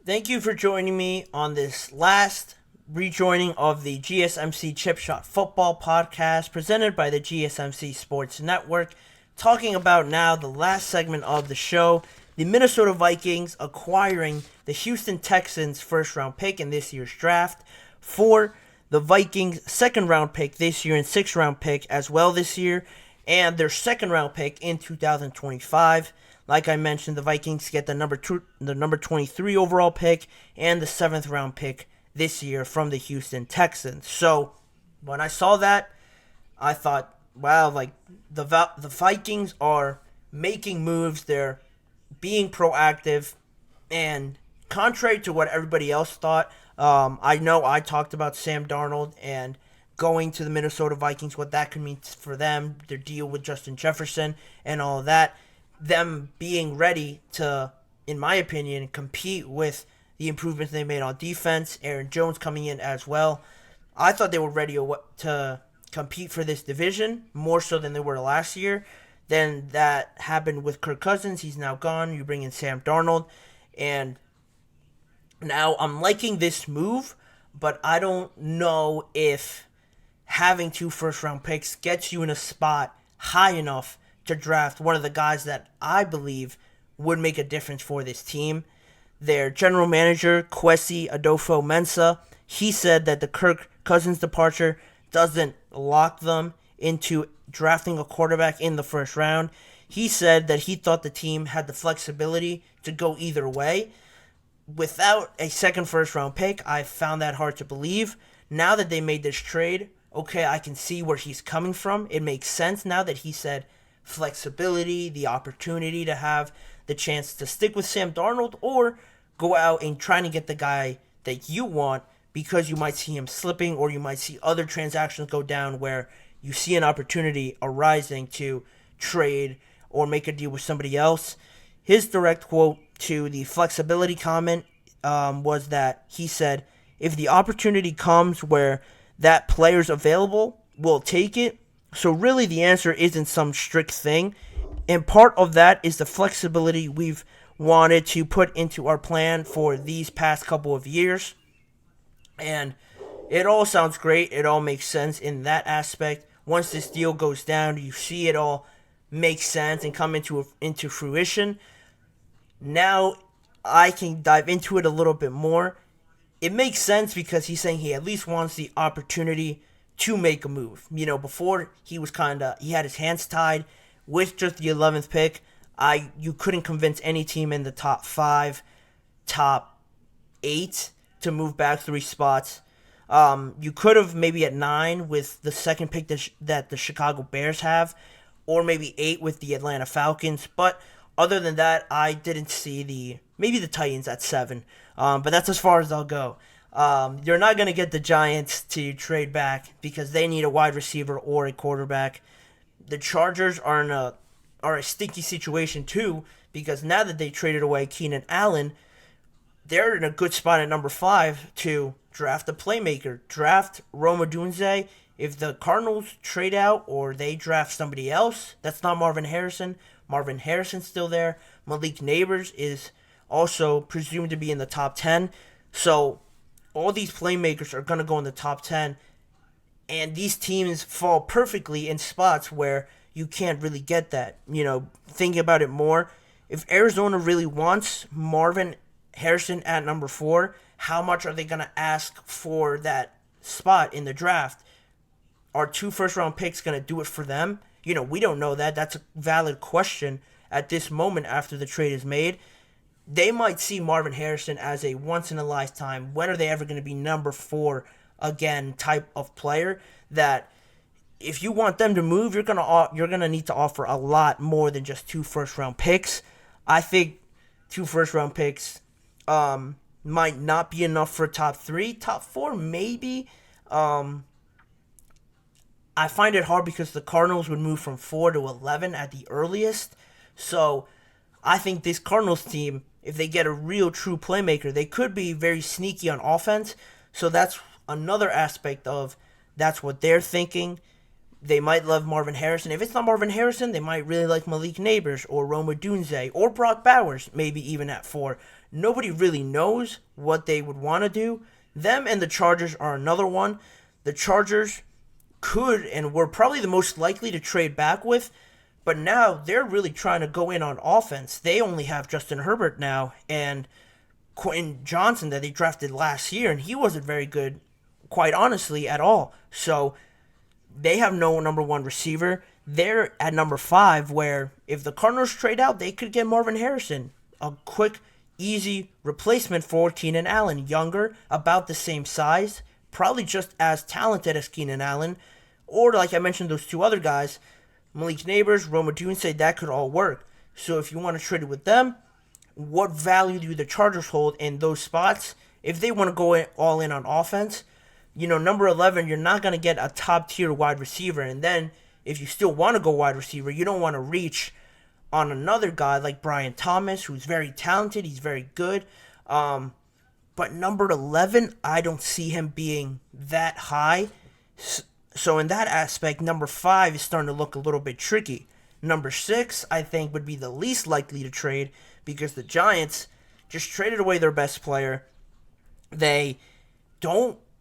Thank you for joining me on this last rejoining of the GSMC Chip Shot Football Podcast presented by the GSMC Sports Network. Talking about now the last segment of the show, the Minnesota Vikings acquiring the Houston Texans first round pick in this year's draft for the Vikings second round pick this year and sixth round pick as well this year, and their second round pick in 2025. Like I mentioned, the Vikings get the number 23 overall pick and the 7th round pick this year from the Houston Texans. So when I saw that, I thought, wow, like the Vikings are making moves. They're being proactive, and contrary to what everybody else thought, I know I talked about Sam Darnold and going to the Minnesota Vikings, what that could mean for them, their deal with Justin Jefferson and all of that, them being ready to, in my opinion, compete with the improvements they made on defense, Aaron Jones coming in as well. I thought they were ready to compete for this division, more so than they were last year. Then that happened with Kirk Cousins. He's now gone. You bring in Sam Darnold. And now I'm liking this move, but I don't know if having 2 first-round picks gets you in a spot high enough to draft one of the guys that I believe would make a difference for this team. Their general manager, Kwesi Adofo-Mensah, he said that the Kirk Cousins departure doesn't lock them into drafting a quarterback in the first round. He said that he thought the team had the flexibility to go either way. Without a second first round pick, I found that hard to believe. Now that they made this trade, okay, I can see where he's coming from. It makes sense now that he said flexibility, the opportunity to have the chance to stick with Sam Darnold or go out and trying to get the guy that you want because you might see him slipping or you might see other transactions go down where you see an opportunity arising to trade or make a deal with somebody else. His direct quote to the flexibility comment was that he said, if the opportunity comes where that player's available, we'll take it. So really the answer isn't some strict thing. And part of that is the flexibility we've wanted to put into our plan for these past couple of years. And it all sounds great. It all makes sense in that aspect. Once this deal goes down, you see it all make sense and come into fruition. Now I can dive into it a little bit more. It makes sense because he's saying he at least wants the opportunity to make a move. You know, before he had his hands tied with just the 11th pick. You couldn't convince any team in the top 5, top 8 to move back 3 spots. You could have maybe at 9 with the second pick that the Chicago Bears have, or maybe 8 with the Atlanta Falcons. But other than that, I didn't see maybe the Titans at 7. But that's as far as they'll go. You're not going to get the Giants to trade back because they need a wide receiver or a quarterback. The Chargers are a sticky situation too because now that they traded away Keenan Allen, they're in a good spot at number 5 to draft a playmaker. Draft Rome Odunze. If the Cardinals trade out or they draft somebody else, that's not Marvin Harrison. Marvin Harrison's still there. Malik Neighbors is also presumed to be in the top 10. So all these playmakers are going to go in the top 10. And these teams fall perfectly in spots where you can't really get that. You know, thinking about it more, if Arizona really wants Marvin Harrison at number 4, how much are they going to ask for that spot in the draft? Are 2 first-round picks going to do it for them? You know, we don't know that. That's a valid question at this moment after the trade is made. They might see Marvin Harrison as a once-in-a-lifetime, when are they ever going to be number 4 again type of player that if you want them to move, you're gonna need to offer a lot more than just 2 first-round picks. I think 2 first-round picks might not be enough for top 3. Top 4, maybe. I find it hard because the Cardinals would move from 4 to 11 at the earliest. So I think this Cardinals team, if they get a real true playmaker, they could be very sneaky on offense. So that's another aspect of that's what they're thinking. They might love Marvin Harrison. If it's not Marvin Harrison, they might really like Malik Neighbors or Rome Odunze or Brock Bowers, maybe even at 4. nobody really knows what they would want to do. Them and the Chargers are another one. The Chargers could and were probably the most likely to trade back with, but now they're really trying to go in on offense. They only have Justin Herbert now and Quentin Johnson that they drafted last year, and he wasn't very good, quite honestly, at all. So they have no number one receiver. They're at number 5, where if the Cardinals trade out, they could get Marvin Harrison, a quick, easy replacement for Keenan Allen, younger, about the same size, probably just as talented as Keenan Allen, or like I mentioned, those two other guys, Malik Neighbors, Rome Odunze, that could all work. So if you want to trade it with them, what value do the Chargers hold in those spots? If they want to go all in on offense, number 11, you're not going to get a top-tier wide receiver. And then if you still want to go wide receiver, you don't want to reach on another guy like Brian Thomas, who's very talented. He's very good. But number 11, I don't see him being that high. So in that aspect, number 5 is starting to look a little bit tricky. Number 6, I think, would be the least likely to trade because the Giants just traded away their best player.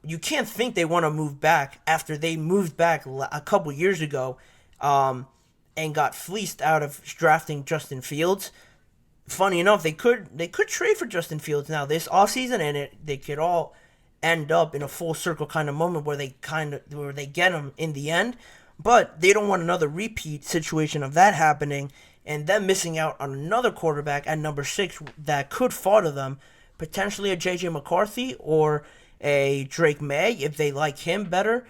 You can't think they want to move back after they moved back a couple years ago and got fleeced out of drafting Justin Fields. Funny enough, they could trade for Justin Fields now this offseason, and they could all end up in a full circle kind of moment where they get him in the end. But they don't want another repeat situation of that happening and them missing out on another quarterback at number 6 that could fall to them, potentially a J.J. McCarthy or a Drake May. If they like him better,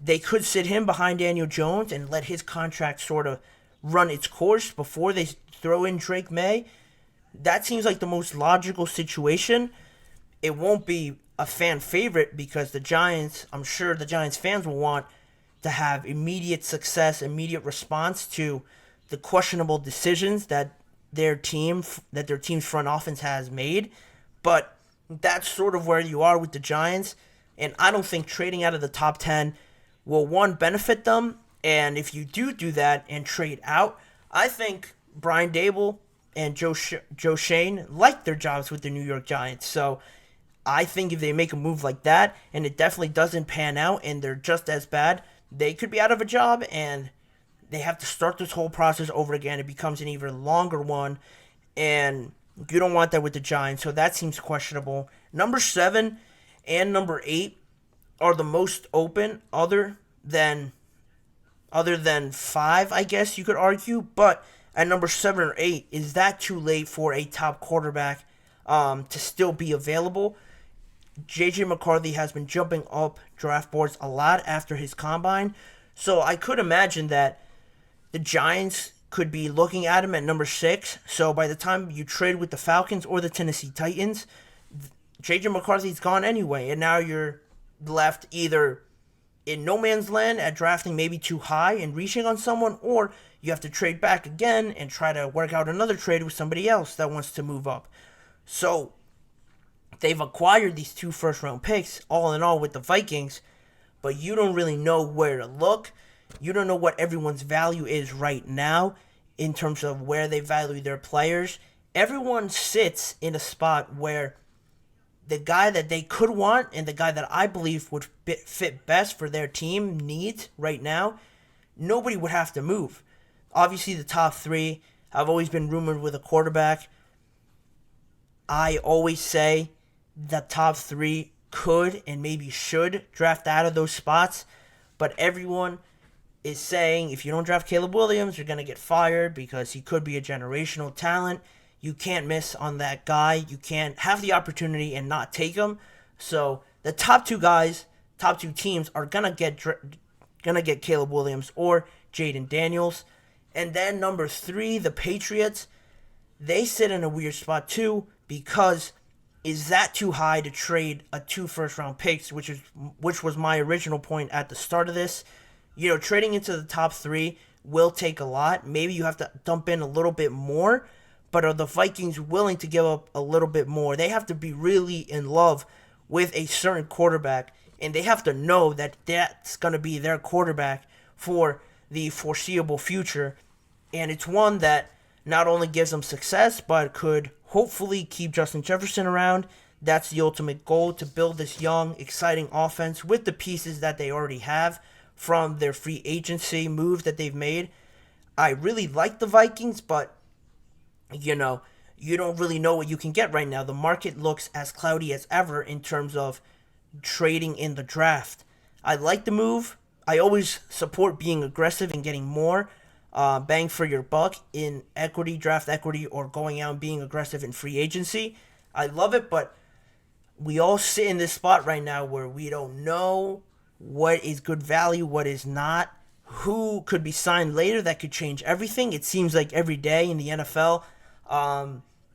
they could sit him behind Daniel Jones and let his contract sort of run its course before they throw in Drake May. That seems like the most logical situation. It won't be a fan favorite because I'm sure the Giants fans will want to have immediate success, immediate response to the questionable decisions that their team's front office has made. But that's sort of where you are with the Giants, and I don't think trading out of the top 10 will, one, benefit them, and if you do that and trade out, I think Brian Dable and Joe Schoen like their jobs with the New York Giants. So I think if they make a move like that and it definitely doesn't pan out and they're just as bad, they could be out of a job and they have to start this whole process over again. It becomes an even longer one, and you don't want that with the Giants, so that seems questionable. Number 7 and number 8 are the most open, other than 5, I guess you could argue. But at number 7 or 8, is that too late for a top quarterback to still be available? J.J. McCarthy has been jumping up draft boards a lot after his combine, so I could imagine that the Giants could be looking at him at number 6. So by the time you trade with the Falcons or the Tennessee Titans, J.J. McCarthy's gone anyway, and now you're left either in no man's land at drafting maybe too high and reaching on someone, or you have to trade back again and try to work out another trade with somebody else that wants to move up. So they've acquired these 2 first-round picks, all in all, with the Vikings, but you don't really know where to look. You don't know what everyone's value is right now in terms of where they value their players. Everyone sits in a spot where the guy that they could want and the guy that I believe would fit best for their team needs right now, nobody would have to move. Obviously, the top 3 have always been rumored with a quarterback. I always say the top 3 could and maybe should draft out of those spots, but everyone is saying if you don't draft Caleb Williams, you're going to get fired because he could be a generational talent. You can't miss on that guy. You can't have the opportunity and not take him. So the top 2 guys, top 2 teams are going to get Caleb Williams or Jaden Daniels. And then number 3, the Patriots, they sit in a weird spot too because is that too high to trade a 2 first-round picks, which was my original point at the start of this. Trading into the top 3 will take a lot. Maybe you have to dump in a little bit more, but are the Vikings willing to give up a little bit more? They have to be really in love with a certain quarterback, and they have to know that that's going to be their quarterback for the foreseeable future, and it's one that not only gives them success, but could hopefully keep Justin Jefferson around. That's the ultimate goal, to build this young, exciting offense with the pieces that they already have from their free agency move that they've made. I really like the Vikings, but, you don't really know what you can get right now. The market looks as cloudy as ever in terms of trading in the draft. I like the move. I always support being aggressive and getting more bang for your buck in equity, draft equity, or going out and being aggressive in free agency. I love it, but we all sit in this spot right now where we don't know what is good value, what is not, who could be signed later that could change everything. It seems like every day in the NFL,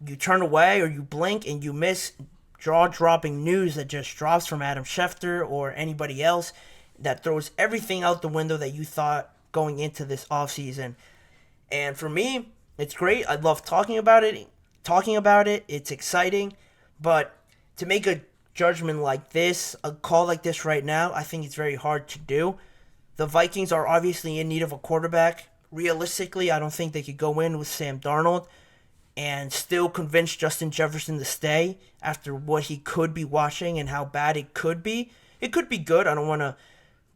you turn away or you blink and you miss jaw-dropping news that just drops from Adam Schefter or anybody else that throws everything out the window that you thought going into this offseason. And for me, it's great. I love talking about it. It's exciting. But to make a judgment like this, a call like this right now, I think it's very hard to do. The Vikings are obviously in need of a quarterback. Realistically, I don't think they could go in with Sam Darnold and still convince Justin Jefferson to stay after what he could be watching and how bad it could be. It could be good. I don't want to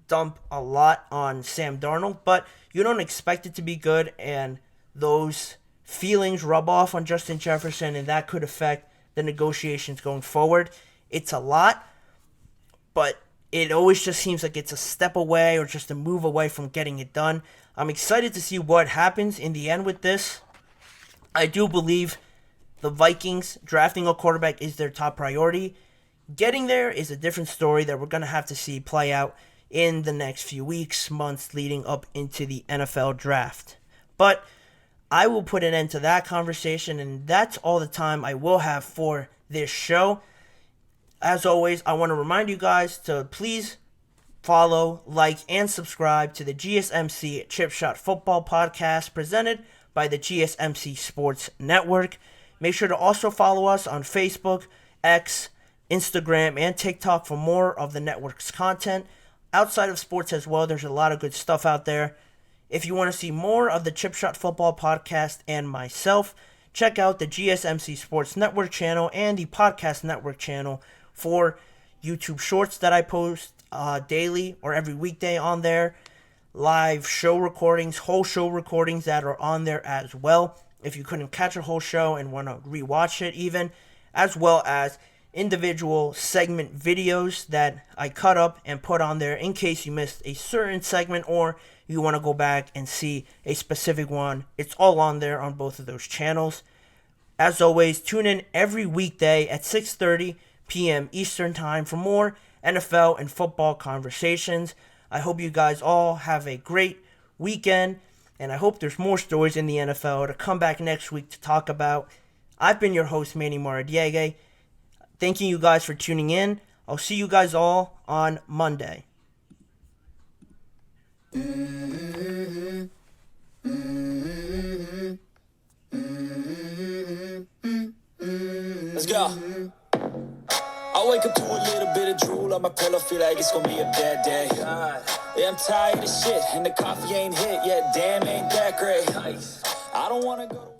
dump a lot on Sam Darnold, but you don't expect it to be good, and those feelings rub off on Justin Jefferson, and that could affect the negotiations going forward. It's a lot, but it always just seems like it's a step away or just a move away from getting it done. I'm excited to see what happens in the end with this. I do believe the Vikings drafting a quarterback is their top priority. Getting there is a different story that we're going to have to see play out in the next few weeks, months leading up into the NFL draft. But I will put an end to that conversation, and that's all the time I will have for this show. As always, I want to remind you guys to please follow, like, and subscribe to the GSMC Chip Shot Football Podcast presented by the GSMC Sports Network. Make sure to also follow us on Facebook, X, Instagram, and TikTok for more of the network's content. Outside of sports as well, there's a lot of good stuff out there. If you want to see more of the Chip Shot Football Podcast and myself, check out the GSMC Sports Network channel and the Podcast Network channel for YouTube Shorts that I post daily or every weekday on there. Live show recordings, whole show recordings that are on there as well. If you couldn't catch a whole show and want to rewatch it even, as well as individual segment videos that I cut up and put on there in case you missed a certain segment or you want to go back and see a specific one. It's all on there on both of those channels. As always, tune in every weekday at 6:30 p.m. Eastern Time for more NFL and football conversations. I hope you guys all have a great weekend, and I hope there's more stories in the NFL to come back next week to talk about. I've been your host, Manny Maradiaga. Thanking you guys for tuning in. I'll see you guys all on Monday. Let's go. I wake up to a little bit of drool on my pillow, feel like it's gonna be a bad day. Yeah, I'm tired of shit, and the coffee ain't hit yet. Damn, ain't that great. I don't wanna go to